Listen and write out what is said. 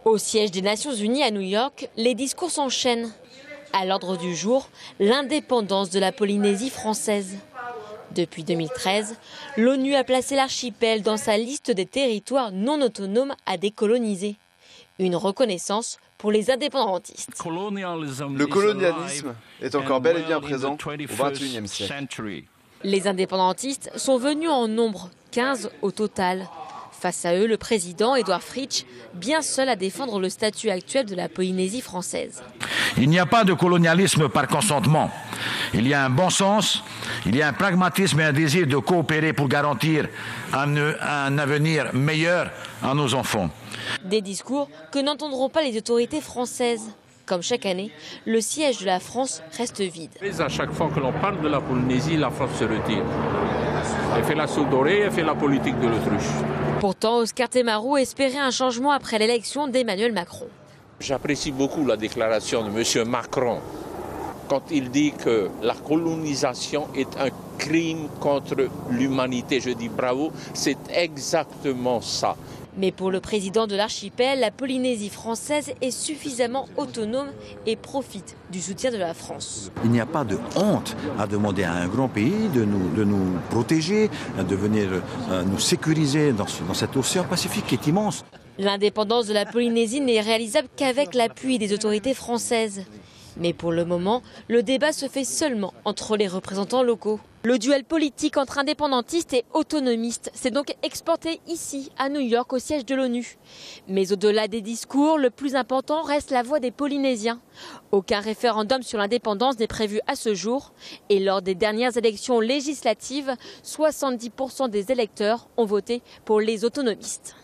Au siège des Nations Unies à New York, les discours s'enchaînent. À l'ordre du jour, l'indépendance de la Polynésie française. Depuis 2013, l'ONU a placé l'archipel dans sa liste des territoires non autonomes à décoloniser. Une reconnaissance pour les indépendantistes. Le colonialisme est encore bel et bien présent au XXIe siècle. Les indépendantistes sont venus en nombre, 15 au total. Face à eux, le président Édouard Fritsch, bien seul à défendre le statut actuel de la Polynésie française. Il n'y a pas de colonialisme par consentement. Il y a un bon sens, il y a un pragmatisme et un désir de coopérer pour garantir un avenir meilleur à nos enfants. Des discours que n'entendront pas les autorités françaises. Comme chaque année, le siège de la France reste vide. À chaque fois que l'on parle de la Polynésie, la France se retire. Elle fait la soupe dorée, elle fait la politique de l'autruche. Pourtant, Oscar Temaru espérait un changement après l'élection d'Emmanuel Macron. J'apprécie beaucoup la déclaration de M. Macron quand il dit que la colonisation est un crime contre l'humanité. Je dis bravo, c'est exactement ça. Mais pour le président de l'archipel, la Polynésie française est suffisamment autonome et profite du soutien de la France. Il n'y a pas de honte à demander à un grand pays de nous protéger, de venir nous sécuriser dans cet océan Pacifique qui est immense. L'indépendance de la Polynésie n'est réalisable qu'avec l'appui des autorités françaises. Mais pour le moment, le débat se fait seulement entre les représentants locaux. Le duel politique entre indépendantistes et autonomistes s'est donc exporté ici, à New York, au siège de l'ONU. Mais au-delà des discours, le plus important reste la voix des Polynésiens. Aucun référendum sur l'indépendance n'est prévu à ce jour. Et lors des dernières élections législatives, 70% des électeurs ont voté pour les autonomistes.